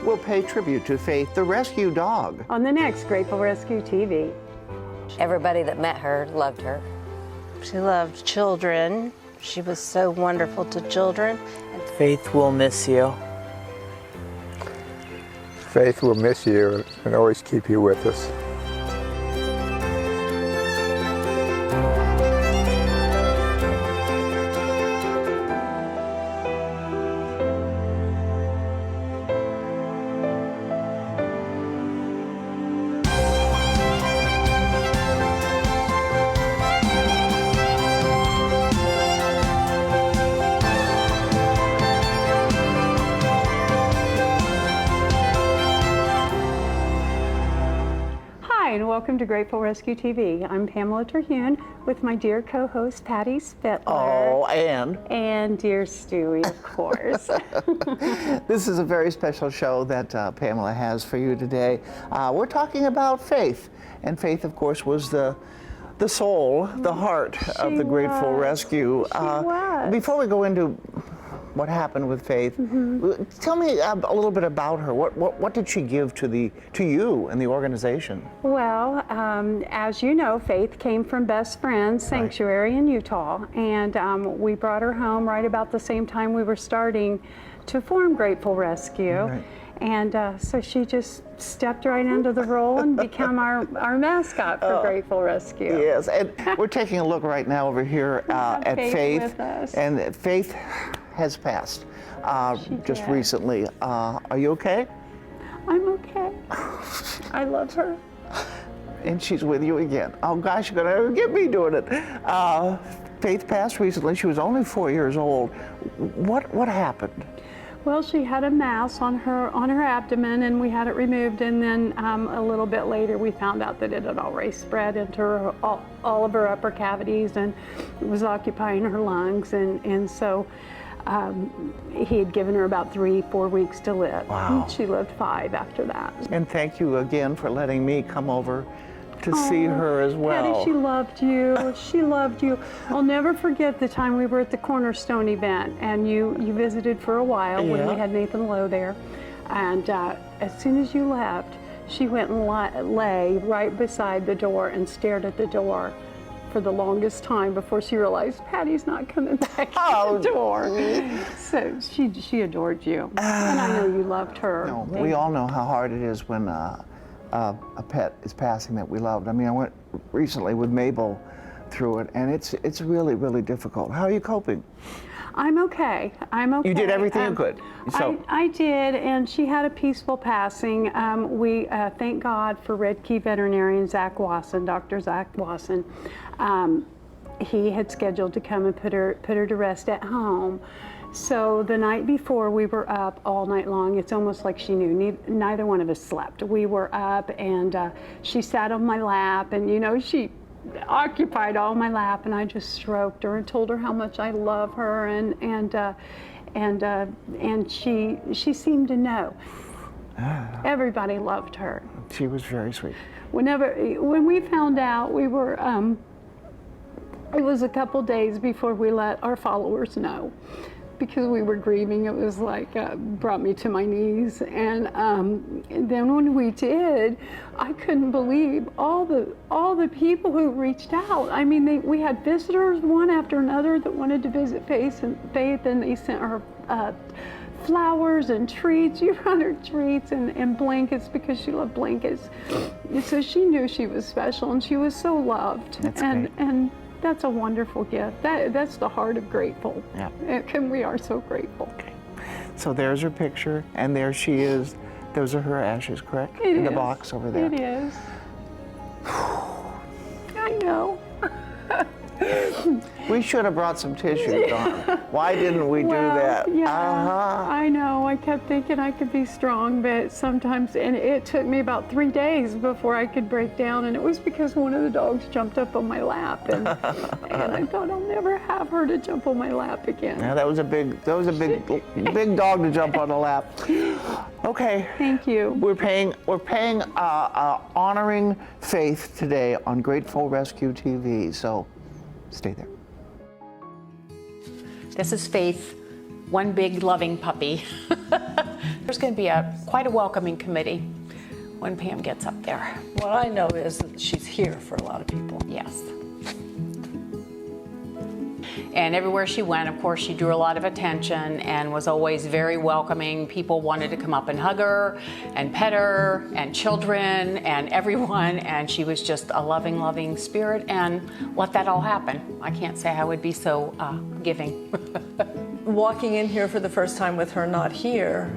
we'll pay tribute to Faith, the rescue dog. On the next Grateful Rescue TV. Everybody that met her loved her. She loved children. She was so wonderful to children. Faith will miss you. Faith will miss you and always keep you with us. And welcome to Grateful Rescue TV. I'm Pamela Terhune with my dear co-host Patty Spittler. Oh, and dear Stewie, of course. This is a very special show that Pamela has for you today. We're talking about Faith, and Faith, of course, was the soul, the heart of the Grateful Rescue. She was. Before we go into what happened with Faith, tell me a little bit about her. What did she give to you and the organization? Well, as you know, Faith came from Best Friends Sanctuary in Utah, and we brought her home right about the same time we were starting to form Grateful Rescue. Right. And so she just stepped right into the role and became our mascot for Grateful Rescue. Yes, and we're taking a look right now over here at Faith, with us. and Faith has passed just recently. Are you okay? I'm okay. I love her. And she's with you again. Oh gosh, you're gonna get me doing it. Faith passed recently. She was only 4 years old. What happened? Well, she had a mass on her abdomen, and we had it removed. And then a little bit later, we found out that it had already spread into all of her upper cavities, and it was occupying her lungs. And so he had given her about 3-4 weeks to live. Wow. And she lived 5 after that. And thank you again for letting me come over to see her as well. Patty, she loved you. She loved you. I'll never forget the time we were at the Cornerstone event, and you visited for a while when we had Nathan Lowe there. And as soon as you left, she went and lay right beside the door and stared at the door for the longest time before she realized Patty's not coming back to the door. So she adored you, and I know you loved her. No, we all know how hard it is when a pet is passing that we loved. I mean, I went recently with Mabel through it, and it's really, really difficult. How are you coping? I'm okay. I'm okay. You did everything you could. So I did, and she had a peaceful passing. We thank God for Red Key veterinarian Zach Wasson, Dr. Zach Wasson. He had scheduled to come and put her to rest at home. So the night before, we were up all night long. It's almost like she knew. Neither one of us slept. We were up, and she sat on my lap, and she occupied all my lap, and I just stroked her and told her how much I love her, and she seemed to know. Everybody loved her. she was very sweet. When we found out, we were. It was a couple days before we let our followers know, because we were grieving. It was like brought me to my knees, and then when we did, I couldn't believe all the people who reached out. I mean, we had visitors one after another that wanted to visit Faith, and they sent her flowers and treats. You brought her treats and blankets because she loved blankets. So she knew she was special, and she was so loved. That's great. And that's a wonderful gift. That's the heart of grateful. Yeah. And we are so grateful. Okay. So there's her picture, and there she is. Those are her ashes, correct? It In the is. box over there. It is. I know. We should have brought some tissue, Dawn. Why didn't we do that? Yeah, I know. I kept thinking I could be strong, but sometimes, and it took me about 3 days before I could break down, and it was because one of the dogs jumped up on my lap, and I thought I'll never have her to jump on my lap again. Yeah, that was a big dog to jump on the lap. Okay. Thank you. We're paying honoring Faith today on Grateful Rescue TV. So stay there. This is Faith one big loving puppy. There's going to be quite a welcoming committee when Pam gets up there. What I know is that she's here for a lot of people. Yes. And everywhere she went, of course, she drew a lot of attention and was always very welcoming. People wanted to come up and hug her and pet her, and children and everyone. And she was just a loving, loving spirit, and let that all happen. I can't say I would be so giving. Walking in here for the first time with her not here,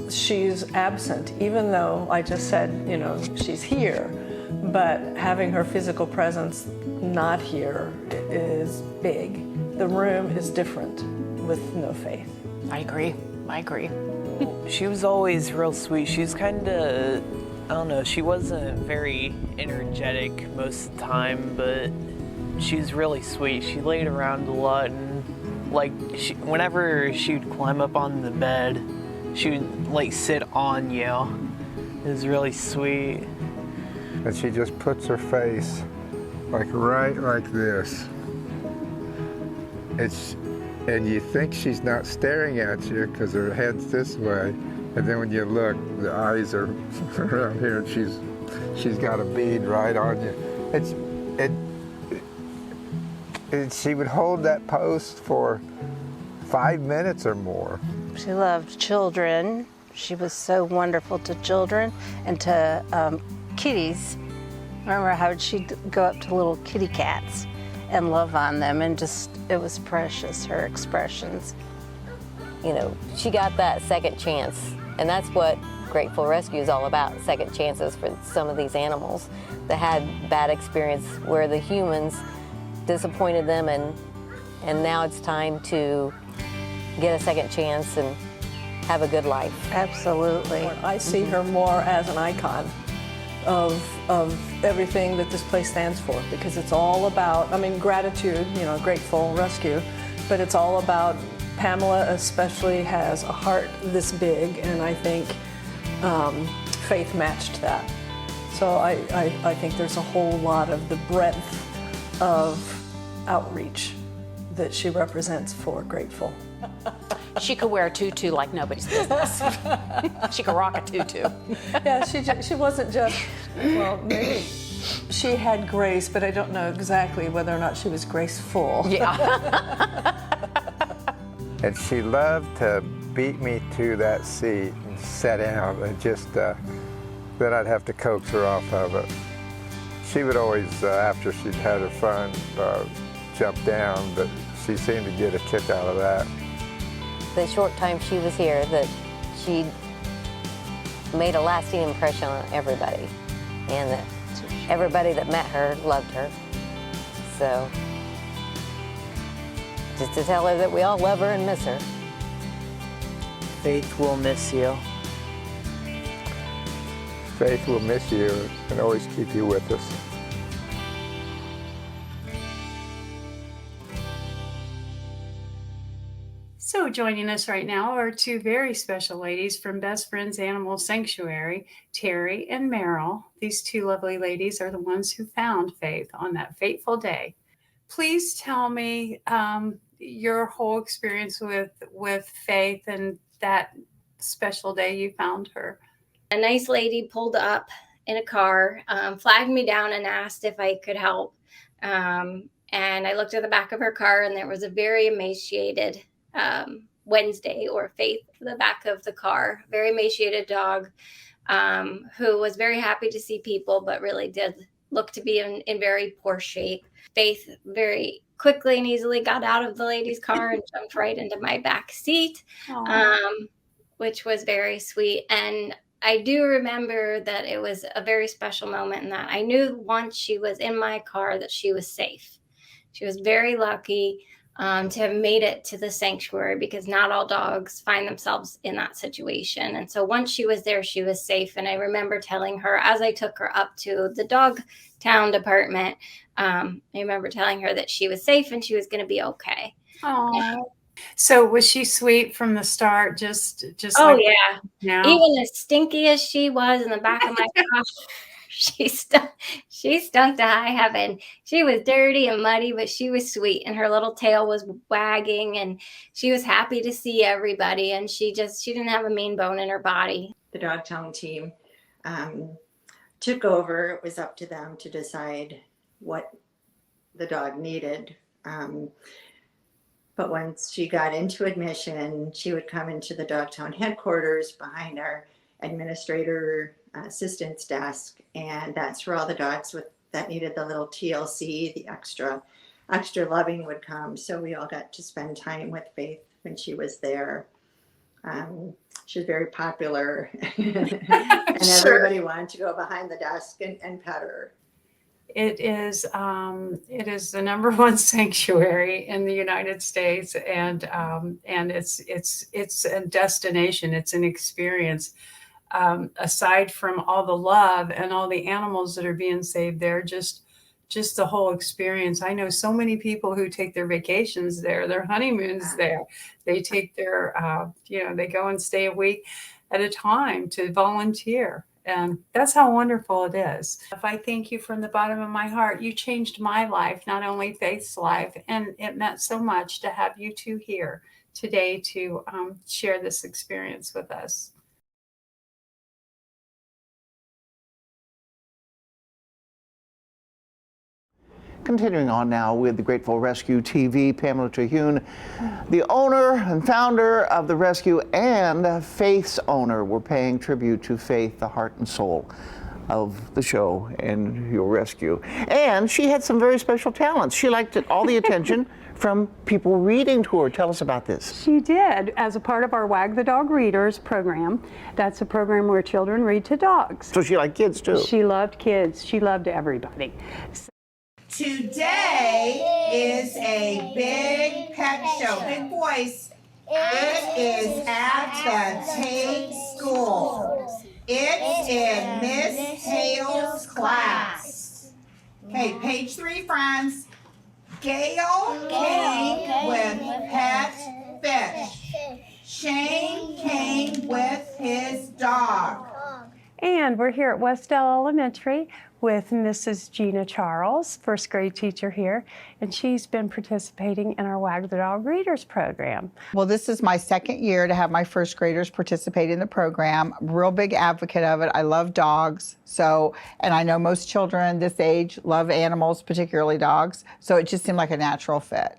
she's absent, even though I just said, you know, she's here. But having her physical presence not here is big. The room is different with no Faith. I agree. She was always real sweet. She was kind of, I don't know, she wasn't very energetic most of the time, but she was really sweet. She laid around a lot, and like whenever she would climb up on the bed, she would like sit on you. It was really sweet. And she just puts her face like right like this. And you think she's not staring at you because her head's this way, and then when you look, the eyes are around here, and she's got a bead right on you. She would hold that pose for 5 minutes or more. She loved children. She was so wonderful to children and to kitties. I remember how she'd go up to little kitty cats and love on them, and just, it was precious, her expressions. You know, she got that second chance, and that's what Grateful Rescue is all about, second chances for some of these animals that had bad experience where the humans disappointed them, and now it's time to get a second chance and have a good life. Absolutely. I see her more as an icon of everything that this place stands for, because it's all about, I mean, gratitude, you know, Grateful Rescue, but it's all about, Pamela especially has a heart this big, and I think Faith matched that. So I think there's a whole lot of the breadth of outreach that she represents for Grateful. She could wear a tutu like nobody's business. She could rock a tutu. Yeah, she wasn't just, well, maybe she had grace, but I don't know exactly whether or not she was graceful. Yeah. And she loved to beat me to that seat and sit down, and just, then I'd have to coax her off of it. She would always, after she'd had her fun, jump down, but she seemed to get a kick out of that. The short time she was here, that she made a lasting impression on everybody, and that everybody that met her loved her. So just to tell her that we all love her and miss her. Faith will miss you. Faith will miss you and always keep you with us. So joining us right now are two very special ladies from Best Friends Animal Sanctuary, Terry and Meryl. These two lovely ladies are the ones who found Faith on that fateful day. Please tell me your whole experience with Faith and that special day you found her. A nice lady pulled up in a car, flagged me down and asked if I could help. And I looked at the back of her car, and there was a very emaciated Wednesday or Faith in the back of the car, very emaciated dog who was very happy to see people, but really did look to be in very poor shape. Faith very quickly and easily got out of the lady's car and jumped right into my back seat, which was very sweet. And I do remember that it was a very special moment, in that I knew once she was in my car that she was safe. She was very lucky to have made it to the sanctuary, because not all dogs find themselves in that situation. And so once she was there, she was safe. And I remember telling her, as I took her up to the dog town department, I remember telling her that she was safe and she was going to be okay. Oh, so was she sweet from the start? Just oh like yeah, now? Even as stinky as she was in the back of my car, She stunk to high heaven. She was dirty and muddy, but she was sweet, and her little tail was wagging, and she was happy to see everybody, and she didn't have a mean bone in her body. The Dogtown team took over. It was up to them to decide what the dog needed. But once she got into admission, she would come into the Dogtown headquarters behind our administrator assistant's desk, and that's where all the dogs that needed the little TLC, the extra loving, would come. So we all got to spend time with Faith when she was there. She was very popular, and everybody wanted to go behind the desk and pet her. It is the number one sanctuary in the United States, and it's a destination. It's an experience. Aside from all the love and all the animals that are being saved there, just the whole experience. I know so many people who take their vacations there, their honeymoons there. They take their, they go and stay a week at a time to volunteer. And that's how wonderful it is. If I thank you from the bottom of my heart, you changed my life, not only Faith's life. And it meant so much to have you two here today to share this experience with us. Continuing on now with the Grateful Rescue TV, Pamela Terhune, the owner and founder of the rescue and Faith's owner. We're paying tribute to Faith, the heart and soul of the show and your rescue. And she had some very special talents. She liked all the attention from people reading to her. Tell us about this. She did, as a part of our Wag the Dog Readers program. That's a program where children read to dogs. So she liked kids too. She loved kids. She loved everybody. Today is a big pet show, big voice. It is at the Tate School. It's in Miss Hale's class. Okay, page 3, friends. Gail came with pet fish. Shane came with his dog. And we're here at Westdale Elementary with Mrs. Gina Charles, first grade teacher here, and she's been participating in our Wag the Dog Readers program. Well, this is my second year to have my first graders participate in the program. Real big advocate of it. I love dogs, and I know most children this age love animals, particularly dogs, so it just seemed like a natural fit.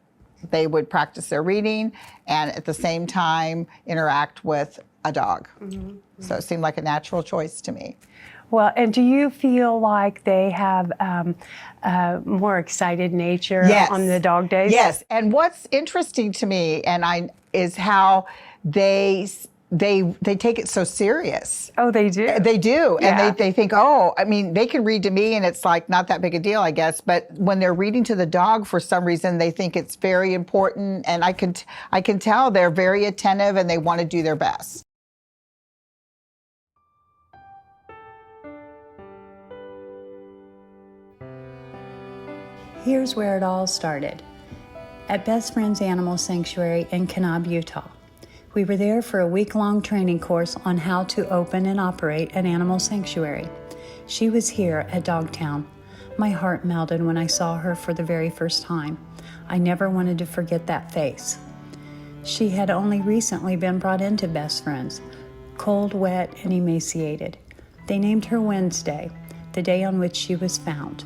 They would practice their reading and at the same time interact with a dog. Mm-hmm. So it seemed like a natural choice to me. Well, and do you feel like they have more excited nature on the dog days? Yes, and what's interesting to me is how they take it so serious. Oh, they do? They do, yeah. And they think, they can read to me and it's like not that big a deal, I guess, but when they're reading to the dog, for some reason, they think it's very important, and I can tell they're very attentive and they want to do their best. Here's where it all started. At Best Friends Animal Sanctuary in Kanab, Utah. We were there for a week-long training course on how to open and operate an animal sanctuary. She was here at Dogtown. My heart melted when I saw her for the very first time. I never wanted to forget that face. She had only recently been brought into Best Friends, cold, wet, and emaciated. They named her Wednesday, the day on which she was found.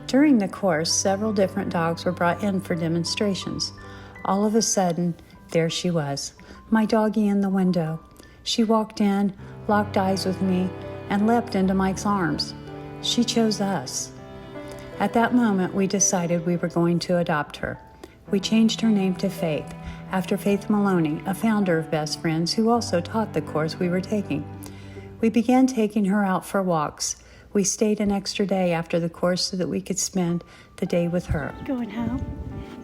During the course, several different dogs were brought in for demonstrations. All of a sudden, there she was, my doggie in the window. She walked in, locked eyes with me, and leapt into Mike's arms. She chose us. At that moment, we decided we were going to adopt her. We changed her name to Faith, after Faith Maloney, a founder of Best Friends who also taught the course we were taking. We began taking her out for walks. We stayed an extra day after the course so that we could spend the day with her. Going home?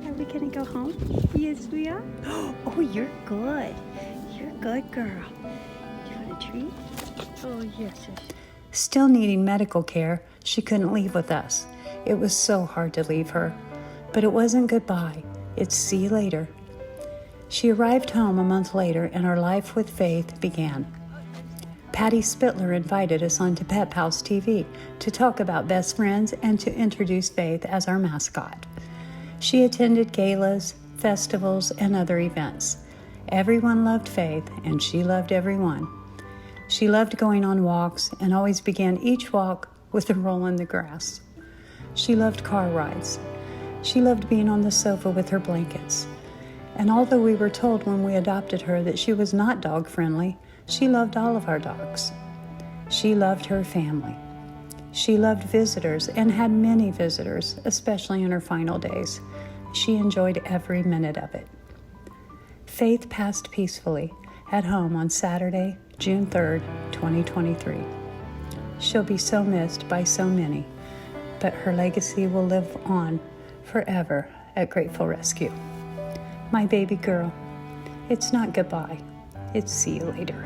Are we gonna go home? Yes, we are. Oh, you're good. You're a good girl. Do you want a treat? Oh, yes. Still needing medical care, she couldn't leave with us. It was so hard to leave her. But it wasn't goodbye. It's see you later. She arrived home a month later and our life with Faith began. Patty Spittler invited us onto Pep House TV to talk about best friends and to introduce Faith as our mascot. She attended galas, festivals, and other events. Everyone loved Faith, and she loved everyone. She loved going on walks and always began each walk with a roll in the grass. She loved car rides. She loved being on the sofa with her blankets. And although we were told when we adopted her that she was not dog-friendly, she loved all of our dogs. She loved her family. She loved visitors and had many visitors, especially in her final days. She enjoyed every minute of it. Faith passed peacefully at home on Saturday, June 3rd, 2023. She'll be so missed by so many, but her legacy will live on forever at Grateful Rescue. My baby girl, it's not goodbye, it's see you later.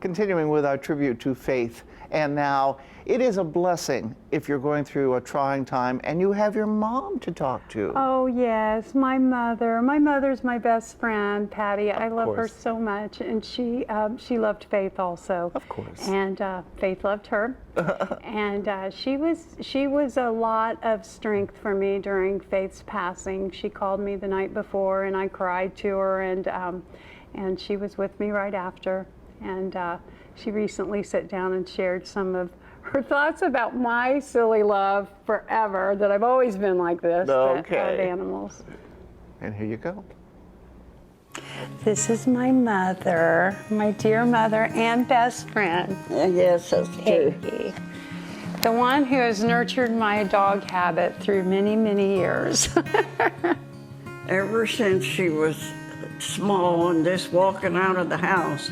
Continuing with our tribute to Faith, and now it is a blessing if you're going through a trying time and you have your mom to talk to. Oh yes, my mother. My mother's my best friend, Patty. I love her so much, and she loved Faith also. Of course. And Faith loved her, and she was a lot of strength for me during Faith's passing. She called me the night before, and I cried to her, and she was with me right after. And she recently sat down and shared some of her thoughts about my silly love forever, that I've always been like this, of animals. And here you go. This is my mother, my dear mother and best friend. Yes, that's true. Peggy. The one who has nurtured my dog habit through many, many years. Ever since she was small and just walking out of the house,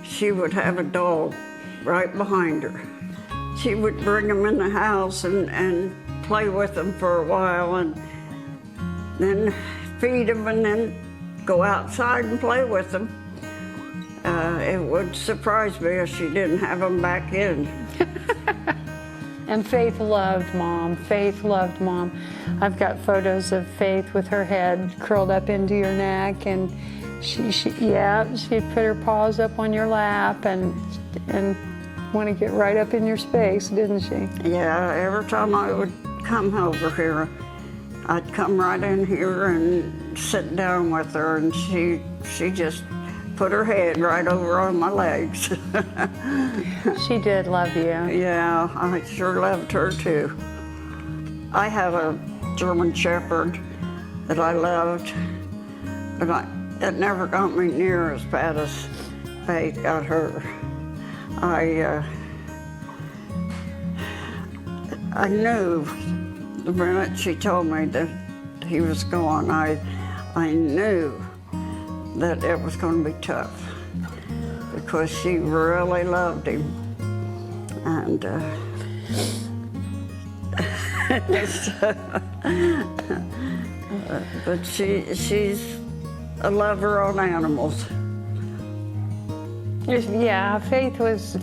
she would have a dog right behind her. She would bring him in the house and play with him for a while, and then feed him, and then go outside and play with him. It would surprise me if she didn't have him back in. And Faith loved Mom. Faith loved Mom. I've got photos of Faith with her head curled up into your neck, and she'd put her paws up on your lap and want to get right up in your space, didn't she? Yeah, every time I would come over here, I'd come right in here and sit down with her, and she just put her head right over on my legs. She did love you. Yeah, I sure loved her too. I have a German Shepherd that I loved, but it never got me near as bad as Faith got her. I knew the minute she told me that he was gone, I knew that it was going to be tough, because she really loved him. And but she's a lover on animals. Yeah, Faith was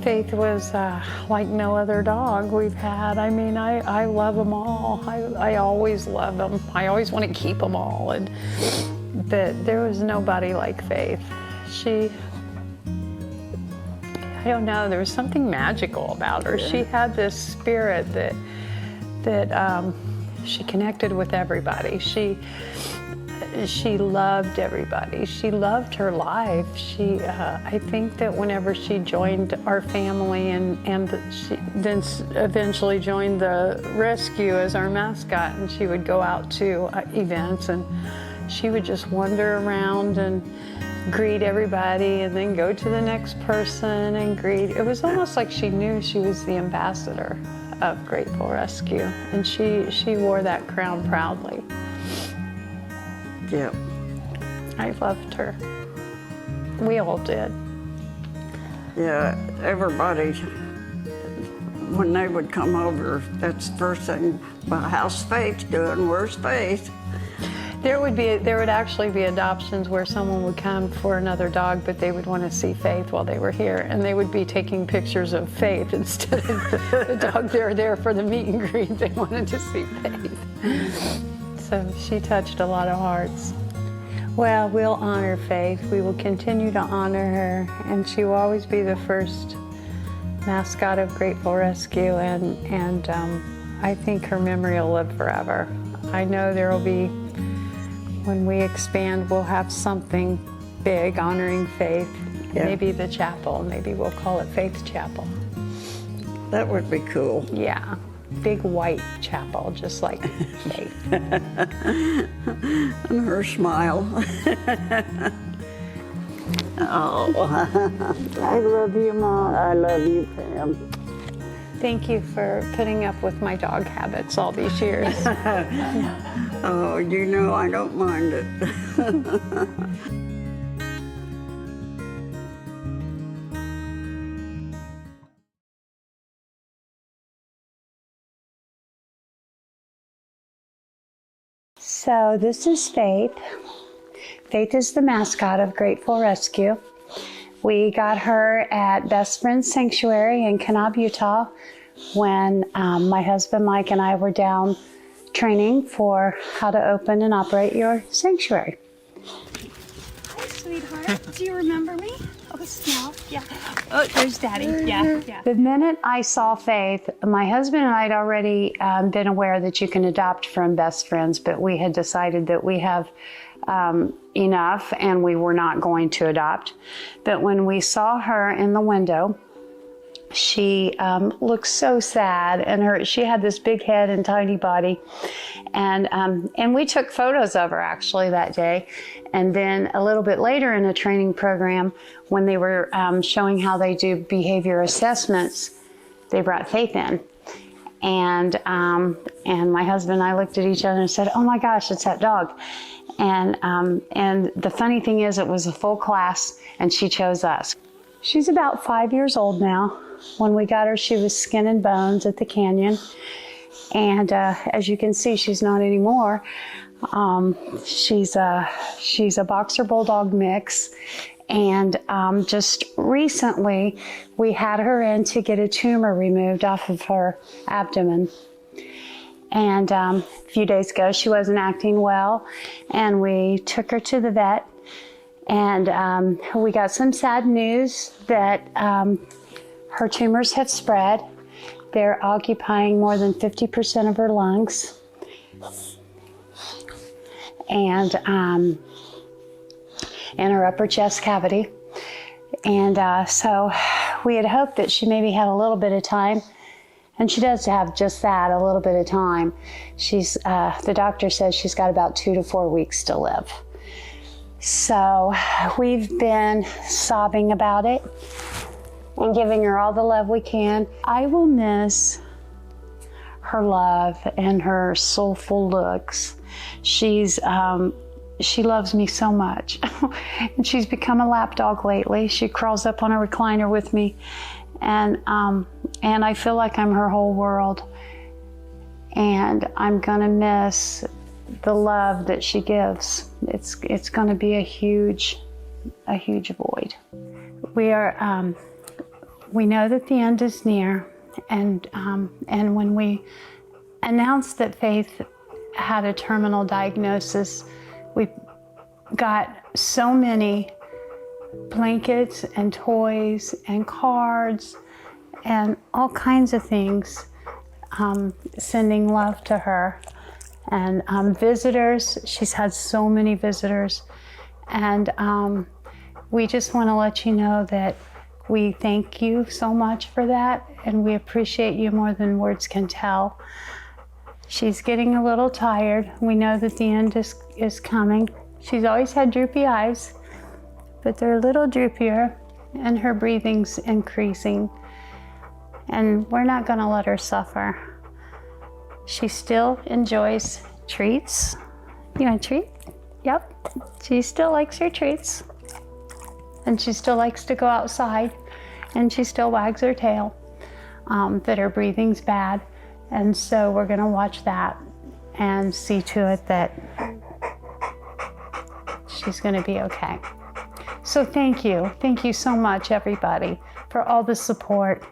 like no other dog we've had. I mean, I love them all. I always love them. I always want to keep them all. But there was nobody like Faith. I don't know, there was something magical about her. Yeah. She had this spirit that she connected with everybody. She loved everybody. She loved her life. I think that whenever she joined our family and she then eventually joined the rescue as our mascot, and she would go out to events, and she would just wander around and greet everybody and then go to the next person and greet. It was almost like she knew she was the ambassador of Grateful Rescue, and she wore that crown proudly. Yeah. I loved her. We all did. Yeah, everybody, when they would come over, that's the first thing, well, how's Faith doing? Where's Faith? There would actually be adoptions where someone would come for another dog, but they would want to see Faith while they were here, and they would be taking pictures of Faith instead of the dog. They were there for the meet and greet. They wanted to see Faith. So she touched a lot of hearts. Well, we'll honor Faith. We will continue to honor her, and she will always be the first mascot of Grateful Rescue, and I think her memory will live forever. I know there will be, when we expand, we'll have something big honoring Faith. Yeah. Maybe the chapel. Maybe we'll call it Faith Chapel. That would be cool. Yeah, big white chapel, just like Faith. And her smile. Oh, I love you, Mom. I love you, Pam. Thank you for putting up with my dog habits all these years. Oh, you know I don't mind it. So this is Faith. Faith is the mascot of Grateful Rescue. We got her at Best Friends Sanctuary in Kanab, Utah, when my husband Mike and I were down training for how to open and operate your sanctuary. Hi, sweetheart. Do you remember me? Oh, smell. Yeah. Oh, there's Daddy. Yeah. The minute I saw Faith, my husband and I had already been aware that you can adopt from Best Friends, but we had decided that we have enough and we were not going to adopt. But when we saw her in the window, she looked so sad, and she had this big head and tiny body, and we took photos of her actually that day. And then a little bit later in a training program, when they were showing how they do behavior assessments, they brought Faith in, and my husband and I looked at each other and said, "Oh my gosh, it's that dog." And the funny thing is, it was a full class, and she chose us. She's about 5 years old now. When we got her, she was skin and bones at the canyon. And as you can see, she's not anymore. She's a boxer bulldog mix. And just recently, we had her in to get a tumor removed off of her abdomen. And a few days ago, she wasn't acting well, and we took her to the vet. And we got some sad news that her tumors have spread. They're occupying more than 50% of her lungs, and in her upper chest cavity. And so we had hoped that she maybe had a little bit of time, and she does have just that, a little bit of time. The doctor says she's got about 2 to 4 weeks to live. So we've been sobbing about it and giving her all the love we can. I will miss her love and her soulful looks. She loves me so much. And she's become a lap dog lately. She crawls up on a recliner with me, and I feel like I'm her whole world. And I'm gonna miss the love that she gives. It's gonna be a huge void. We know that the end is near, and when we announced that Faith had a terminal diagnosis, we got so many blankets and toys and cards and all kinds of things, sending love to her. And visitors, she's had so many visitors. And we just want to let you know that we thank you so much for that, and we appreciate you more than words can tell. She's getting a little tired. We know that the end is coming. She's always had droopy eyes, but they're a little droopier, and her breathing's increasing. And we're not gonna let her suffer. She still enjoys treats. You want a treat? Yep. She still likes her treats. And she still likes to go outside, and she still wags her tail, but her breathing's bad. And so we're gonna watch that and see to it that she's gonna be okay. So thank you so much, everybody, for all the support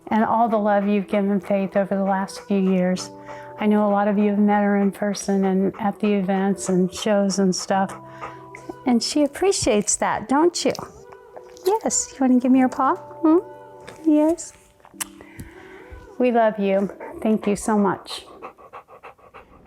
and all the love you've given Faith over the last few years. I know a lot of you have met her in person and at the events and shows and stuff. And she appreciates that, don't you? Yes. You want to give me your paw? Hmm? Yes. We love you. Thank you so much.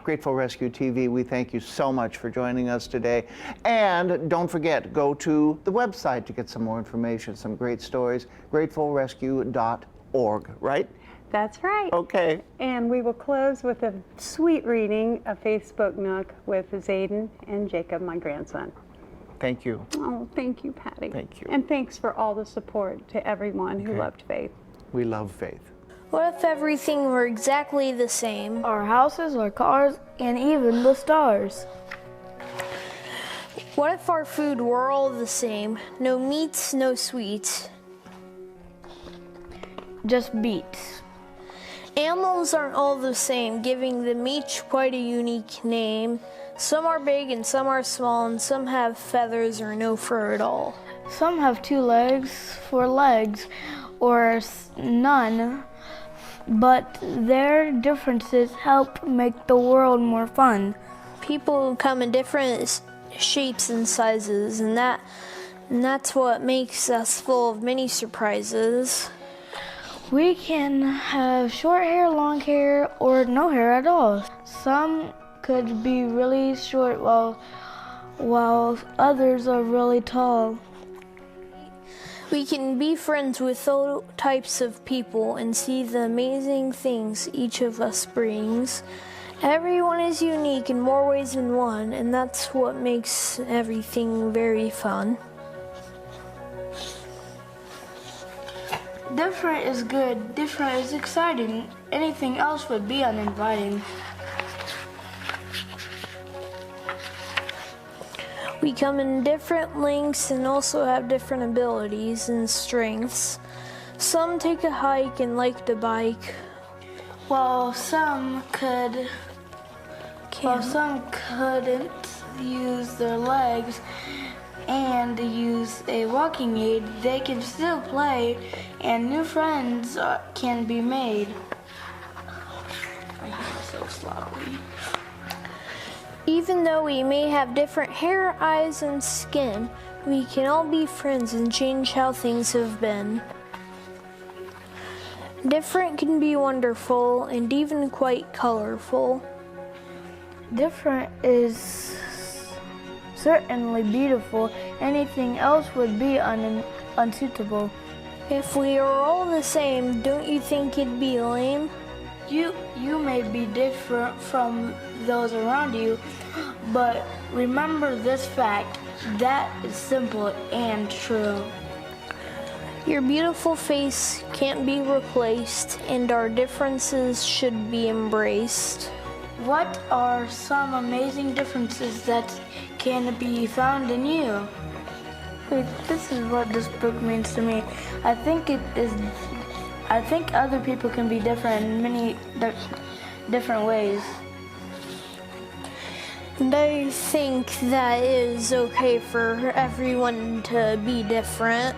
Grateful Rescue TV, we thank you so much for joining us today. And don't forget, go to the website to get some more information, some great stories, gratefulrescue.org, right? That's right. Okay. And we will close with a sweet reading, a Facebook Nook with Zayden and Jacob, my grandson. Thank you. Oh, thank you, Patty. Thank you. And thanks for all the support to everyone who loved Faith. We love Faith. What if everything were exactly the same? Our houses, our cars, and even the stars. What if our food were all the same? No meats, no sweets. Just beets. Animals aren't all the same, giving them each quite a unique name. Some are big and some are small, and some have feathers or no fur at all. Some have 2 legs for legs, or none, but their differences help make the world more fun. People come in different shapes and sizes, and that's what makes us full of many surprises. We can have short hair, long hair, or no hair at all. Some could be really short while others are really tall. We can be friends with all types of people and see the amazing things each of us brings. Everyone is unique in more ways than one, and that's what makes everything very fun. Different is good, different is exciting. Anything else would be uninviting. We come in different lengths and also have different abilities and strengths. Some take a hike and like to bike, while some couldn't use their legs and use a walking aid. They can still play, and new friends can be made. I feel so sloppy. Even though we may have different hair, eyes, and skin, we can all be friends and change how things have been. Different can be wonderful and even quite colorful. Different is certainly beautiful. Anything else would be unsuitable. If we are all the same, don't you think it'd be lame? You may be different from those around you, but remember this fact, that is simple and true. Your beautiful face can't be replaced, and our differences should be embraced. What are some amazing differences that can be found in you? Wait, this is what this book means to me. I think other people can be different in many different ways. And I think that it is okay for everyone to be different.